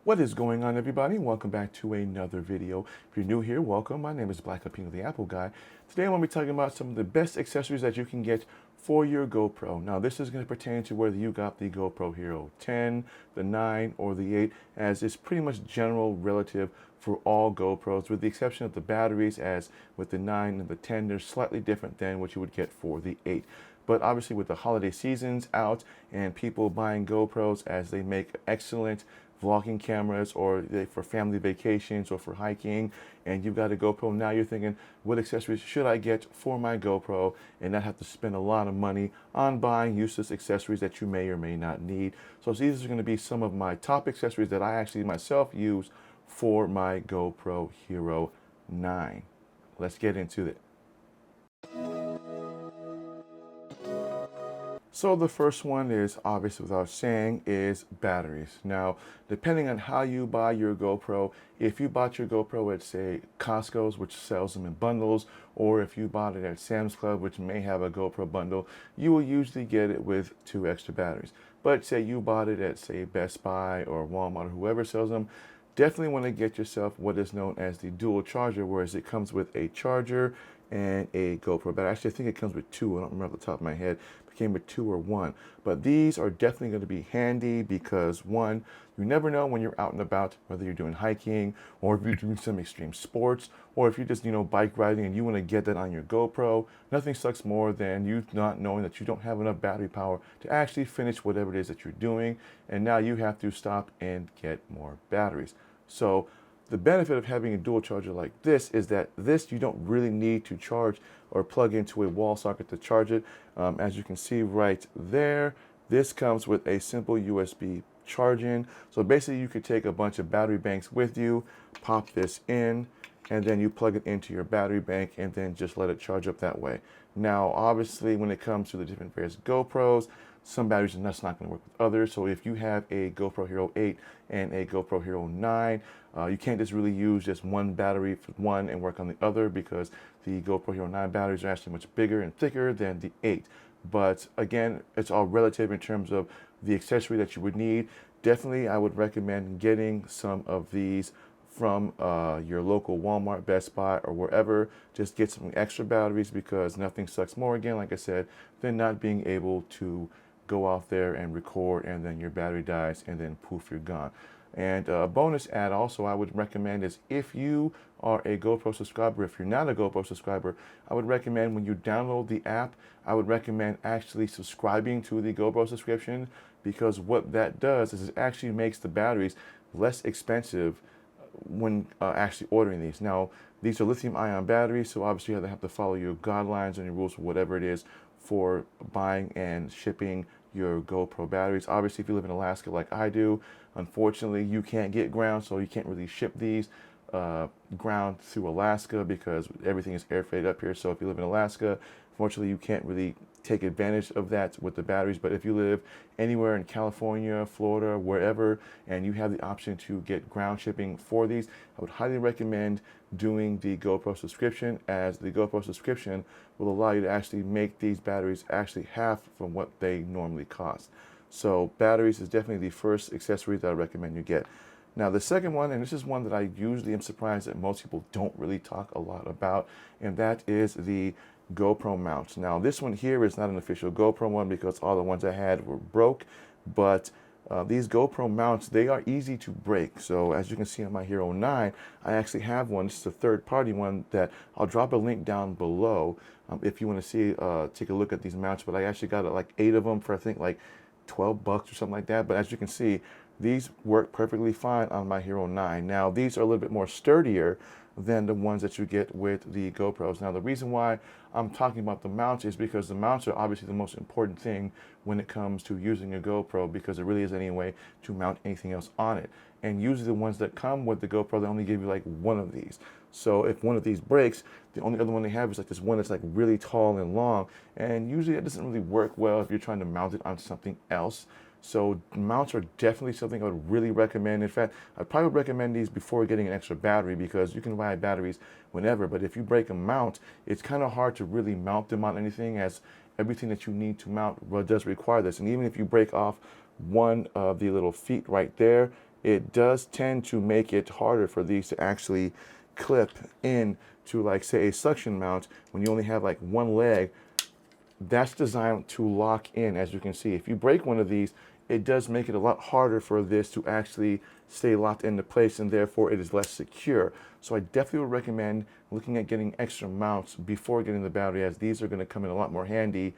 What is going on, everybody? Welcome back to another video. If you're new here, welcome. My name is Black Lapino the Apple Guy. Today I'm going to be talking about some of the best accessories that you can get for your GoPro. Now this is going to pertain to whether you got the GoPro Hero 10, the 9, or the 8, as it's pretty much general relative for all GoPros, with the exception of the batteries, as with the 9 and the 10, they're slightly different than what you would get for the 8. But obviously with the holiday seasons out and people buying GoPros as they make excellent vlogging cameras, or for family vacations or for hiking, and you've got a GoPro, now you're thinking, what accessories should I get for my GoPro and not have to spend a lot of money on buying useless accessories that you may or may not need. So these are going to be some of my top accessories that I actually myself use for my GoPro Hero 9. Let's get into it. So the first one is, obvious without saying, is batteries. Now, depending on how you buy your GoPro, if you bought your GoPro at, say, Costco's, which sells them in bundles, or if you bought it at Sam's Club, which may have a GoPro bundle, you will usually get it with 2 extra batteries. But say you bought it at, say, Best Buy or Walmart or whoever sells them, definitely want to get yourself what is known as the dual charger, whereas it comes with a charger and a GoPro battery. Actually, I think it comes with 2. I don't remember off the top of my head. It came with 2 or 1. But these are definitely going to be handy because, one, you never know when you're out and about, whether you're doing hiking or if you're doing some extreme sports, or if you're just, bike riding and you want to get that on your GoPro. Nothing sucks more than you not knowing that you don't have enough battery power to actually finish whatever it is that you're doing, and now you have to stop and get more batteries. So the benefit of having a dual charger like this is that you don't really need to charge or plug into a wall socket to charge it. As you can see right there, this comes with a simple USB charging. So basically you could take a bunch of battery banks with you, pop this in, and then you plug it into your battery bank and then just let it charge up that way. Now, obviously, when it comes to the different various GoPros, some batteries are just not going to work with others. So if you have a GoPro Hero 8 and a GoPro Hero 9, you can't just really use just one battery for one and work on the other, because the GoPro Hero 9 batteries are actually much bigger and thicker than the 8. But again, it's all relative in terms of the accessory that you would need. Definitely, I would recommend getting some of these from your local Walmart, Best Buy, or wherever. Just get some extra batteries, because nothing sucks more, again, like I said, than not being able to go off there and record and then your battery dies and then poof, you're gone. And a bonus add also I would recommend is, if you are a GoPro subscriber, if you're not a GoPro subscriber, I would recommend when you download the app, I would recommend actually subscribing to the GoPro subscription, because what that does is it actually makes the batteries less expensive when actually ordering these. Now, these are lithium-ion batteries, so obviously you have to follow your guidelines and your rules for whatever it is for buying and shipping your GoPro batteries. Obviously, if you live in Alaska like I do, unfortunately, you can't get ground, so you can't really ship these ground through Alaska, because everything is air freighted up here. So if you live in Alaska, unfortunately, you can't really take advantage of that with the batteries. But if you live anywhere in California, Florida, wherever, and you have the option to get ground shipping for these, I would highly recommend doing the GoPro subscription, as the GoPro subscription will allow you to actually make these batteries actually half from what they normally cost. So batteries is definitely the first accessory that I recommend you get. Now the second one, and this is one that I usually am surprised that most people don't really talk a lot about, and that is the GoPro mounts. Now this one here is not an official GoPro one, because all the ones I had were broke, but these GoPro mounts, they are easy to break. So as you can see on my Hero 9, I actually have one. This is a third-party one that I'll drop a link down below if you want to see, take a look at these mounts. But I actually got like 8 of them for, I think, like $12 or something like that. But as you can see, these work perfectly fine on my Hero 9. Now these are a little bit more sturdier than the ones that you get with the GoPros. Now the reason why I'm talking about the mounts is because the mounts are obviously the most important thing when it comes to using a GoPro, because there really isn't any way to mount anything else on it. And usually the ones that come with the GoPro, they only give you like one of these. So if one of these breaks, the only other one they have is like this one that's like really tall and long, and usually it doesn't really work well if you're trying to mount it on something else. So mounts are definitely something I would really recommend. In fact, I'd probably recommend these before getting an extra battery, because you can buy batteries whenever, but if you break a mount, it's kind of hard to really mount them on anything, as everything that you need to mount does require this. And even if you break off one of the little feet right there, it does tend to make it harder for these to actually clip in to, like, say, a suction mount when you only have like one leg. That's designed to lock in. As you can see, if you break one of these, it does make it a lot harder for this to actually stay locked into place, and therefore it is less secure. So I definitely would recommend looking at getting extra mounts before getting the battery, as these are going to come in a lot more handy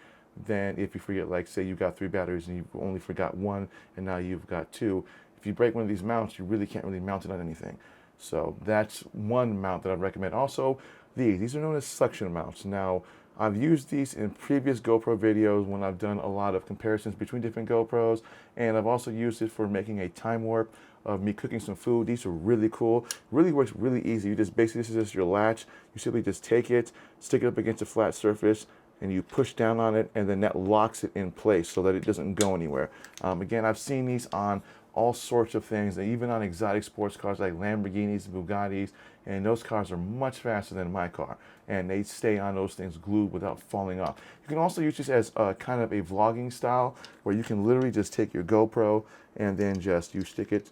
than if you forget, like say you got 3 batteries and you only forgot one and now you've got 2. If you break one of these mounts, you really can't really mount it on anything. So that's one mount that I'd recommend. Also, these are known as suction mounts. Now, I've used these in previous GoPro videos when I've done a lot of comparisons between different GoPros, and I've also used it for making a time warp of me cooking some food. These are really cool. Really works really easy. You just basically, this is just your latch. You simply just take it, stick it up against a flat surface, and you push down on it, and then that locks it in place so that it doesn't go anywhere. Again, I've seen these on all sorts of things, even on exotic sports cars like Lamborghinis, Bugattis, and those cars are much faster than my car, and they stay on those things glued without falling off. You can also use this as a kind of a vlogging style, where you can literally just take your GoPro and then just you stick it,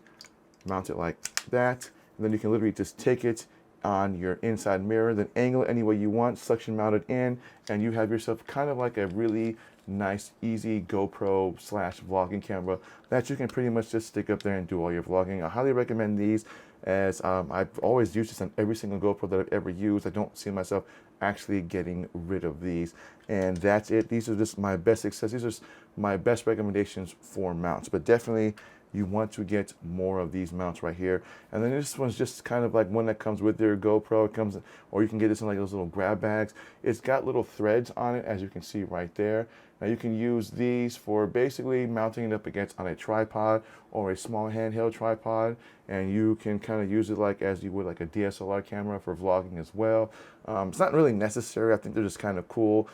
mount it like that, and then you can literally just take it on your inside mirror, then angle it any way you want, suction mount it in, and you have yourself kind of like a really nice, easy GoPro slash vlogging camera that you can pretty much just stick up there and do all your vlogging. I highly recommend these, as I've always used this on every single GoPro that I've ever used. I don't see myself actually getting rid of these. And that's it. These are just my best accessories. These are my best recommendations for mounts, but definitely you want to get more of these mounts right here. And then this one's just kind of like one that comes with your GoPro. It comes, or you can get this in like those little grab bags. It's got little threads on it, as you can see right there. Now you can use these for basically mounting it up against on a tripod or a small handheld tripod, and you can kind of use it like as you would like a DSLR camera for vlogging as well. It's not really necessary. I think they're just kind of cool.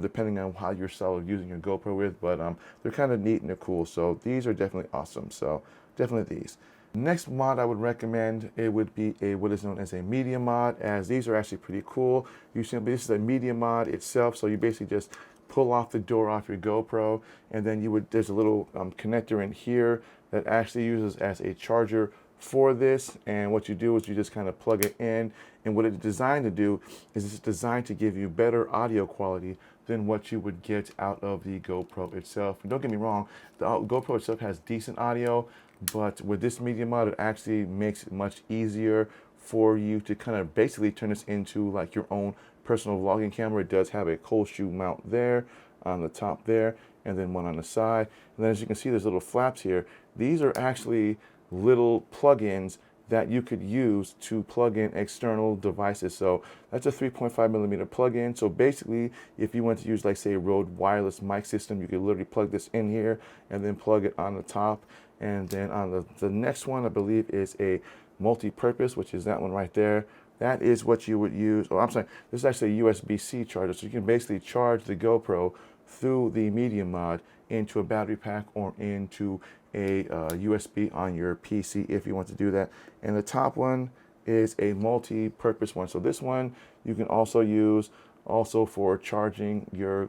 Depending on how your style of using your GoPro with, but they're kind of neat and they're cool. So these are definitely awesome. So definitely these. Next mod I would recommend, it would be what is known as a media mod, as these are actually pretty cool. This is a media mod itself, so you basically just pull off the door off your GoPro, and then there's a little connector in here that actually uses as a charger for this, and what you do is you just kind of plug it in, and what it's designed to do is it's designed to give you better audio quality than what you would get out of the GoPro itself. And don't get me wrong, the GoPro itself has decent audio, but with this media mod, it actually makes it much easier for you to kind of basically turn this into like your own personal vlogging camera. It does have a cold shoe mount there on the top there, and then one on the side. And then as you can see, there's little flaps here. These are actually little plugins that you could use to plug in external devices. So that's a 3.5 millimeter plug-in. So basically, if you want to use, like, say, a Rode wireless mic system, you could literally plug this in here and then plug it on the top. And then on the next one, I believe, is a multi-purpose, which is that one right there. That is what you would use. Oh, I'm sorry, this is actually a USB-C charger. So you can basically charge the GoPro through the media mod into a battery pack or into a USB on your PC if you want to do that. And the top one is a multi-purpose one. So this one you can also use for charging your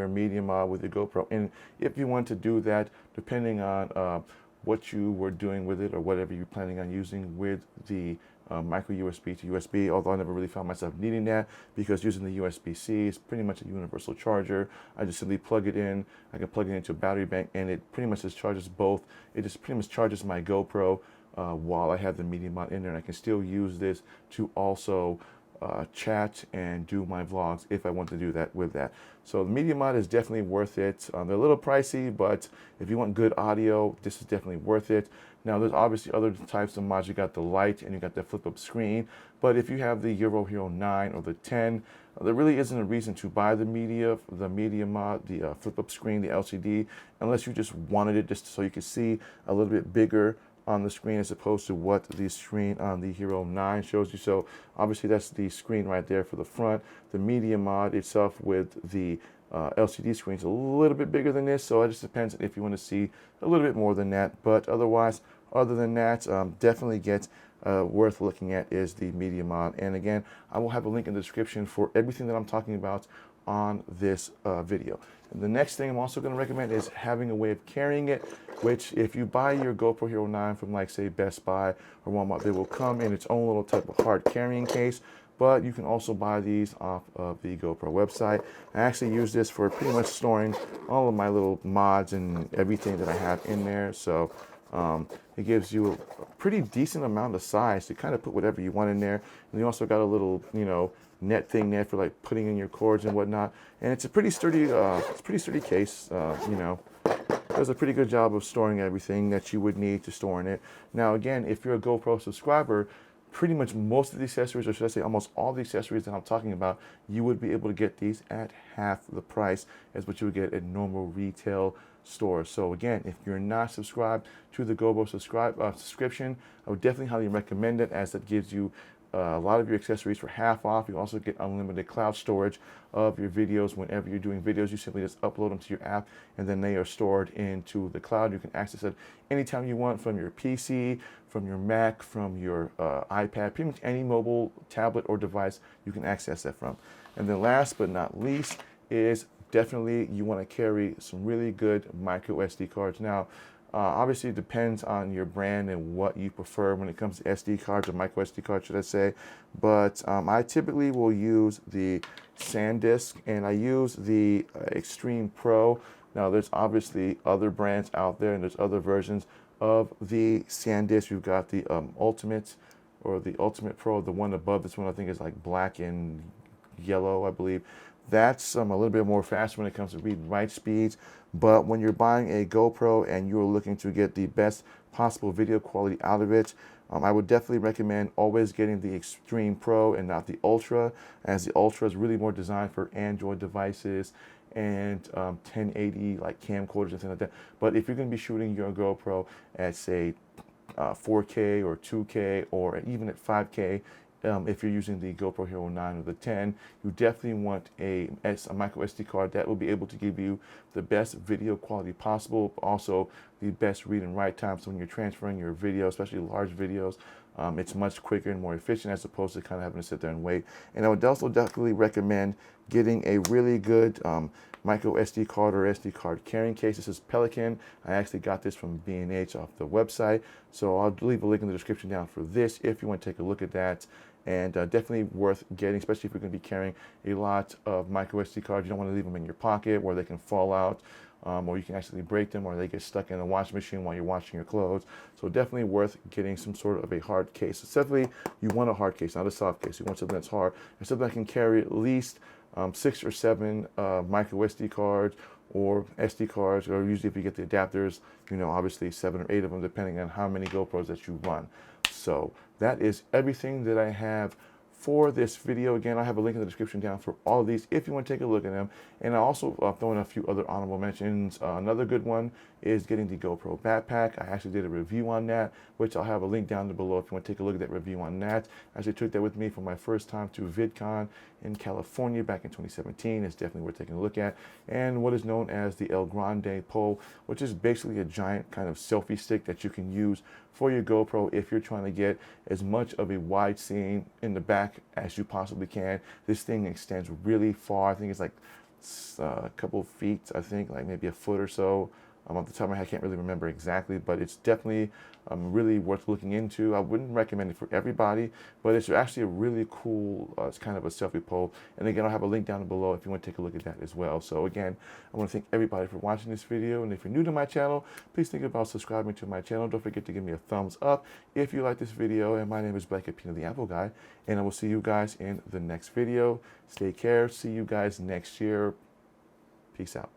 media mod with your GoPro. And if you want to do that, depending on what you were doing with it or whatever you're planning on using with the micro USB to USB, although I never really found myself needing that, because using the USB-C is pretty much a universal charger. I just simply plug it in. I can plug it into a battery bank, and it pretty much just charges both. It just pretty much charges my GoPro while I have the media mod in there, and I can still use this to also chat and do my vlogs if I want to do that with that. So the media mod is definitely worth it. They're a little pricey, but if you want good audio, this is definitely worth it. Now, there's obviously other types of mods. You got the light and you got the flip-up screen. But if you have the GoPro Hero 9 or the 10, there really isn't a reason to buy the media mod, the flip-up screen, the LCD, unless you just wanted it just so you could see a little bit bigger on the screen as opposed to what the screen on the Hero 9 shows you. So obviously that's the screen right there for the front. The media mod itself with the LCD screen is a little bit bigger than this, so it just depends if you want to see a little bit more than that. But otherwise, other than that, definitely get worth looking at is the media mod. And again, I will have a link in the description for everything that I'm talking about on this video. And the next thing I'm also going to recommend is having a way of carrying it, which if you buy your GoPro Hero 9 from like say Best Buy or Walmart, they will come in its own little type of hard carrying case. But you can also buy these off of the GoPro website. I actually use this for pretty much storing all of my little mods and everything that I have in there. So it gives you a pretty decent amount of size to kind of put whatever you want in there. And you also got a little, net thing there for like putting in your cords and whatnot. And it's a pretty sturdy, case. Does a pretty good job of storing everything that you would need to store in it. Now, again, if you're a GoPro subscriber, pretty much most of the accessories, or should I say almost all the accessories that I'm talking about, you would be able to get these at half the price as what you would get at normal retail stores. So again, if you're not subscribed to the GoPro subscription, I would definitely highly recommend it, as it gives you a lot of your accessories for half off. You also get unlimited cloud storage of your videos. Whenever you're doing videos, you simply just upload them to your app, and then they are stored into the cloud. You can access it anytime you want from your PC, from your Mac, from your iPad, pretty much any mobile tablet or device you can access that from. And then last but not least is definitely you want to carry some really good micro SD cards. Now, obviously, it depends on your brand and what you prefer when it comes to SD cards, or micro SD cards, should I say. But I typically will use the SanDisk, and I use the Extreme Pro. Now, there's obviously other brands out there, and there's other versions of the SanDisk. You've got the Ultimate, or the Ultimate Pro. The one above this one, I think, is like black and yellow, I believe. That's a little bit more faster when it comes to read and write speeds. But when you're buying a GoPro and you're looking to get the best possible video quality out of it, I would definitely recommend always getting the Extreme Pro and not the Ultra, as the Ultra is really more designed for Android devices and 1080 like camcorders and things like that. But if you're going to be shooting your GoPro at say 4K or 2K or even at 5K, if you're using the GoPro Hero 9 or the 10, you definitely want a micro SD card that will be able to give you the best video quality possible, also the best read and write time. So when you're transferring your video, especially large videos, it's much quicker and more efficient, as opposed to kind of having to sit there and wait. And I would also definitely recommend getting a really good micro SD card or SD card carrying case. This is Pelican. I actually got this from B&H off the website. So I'll leave a link in the description down for this if you want to take a look at that. And definitely worth getting, especially if you're going to be carrying a lot of micro SD cards. You don't want to leave them in your pocket where they can fall out, or you can actually break them, or they get stuck in the washing machine while you're washing your clothes. So definitely worth getting some sort of a hard case. So definitely you want a hard case, not a soft case. You want something that's hard, and something that can carry at least 6 or 7 micro SD cards or SD cards, or usually if you get the adapters, obviously 7 or 8 of them, depending on how many GoPros that you run. So that is everything that I have for this video. Again, I have a link in the description down for all of these if you want to take a look at them. And I also throw in a few other honorable mentions. Another good one is getting the GoPro backpack. I actually did a review on that, which I'll have a link down below if you want to take a look at that review on that. I actually took that with me for my first time to VidCon in California back in 2017. It's definitely worth taking a look at. And what is known as the El Grande pole, which is basically a giant kind of selfie stick that you can use for your GoPro if you're trying to get as much of a wide scene in the back as you possibly can. This thing extends really far. I think it's like a couple of feet, I think, like maybe a foot or so. Off the top of my head, I can't really remember exactly, but it's definitely really worth looking into. I wouldn't recommend it for everybody, but it's actually a really cool, it's kind of a selfie pole. And again, I'll have a link down below if you want to take a look at that as well. So again, I want to thank everybody for watching this video. And if you're new to my channel, please think about subscribing to my channel. Don't forget to give me a thumbs up if you like this video. And my name is Blake Pina, the Apple Guy, and I will see you guys in the next video. Stay care. See you guys next year. Peace out.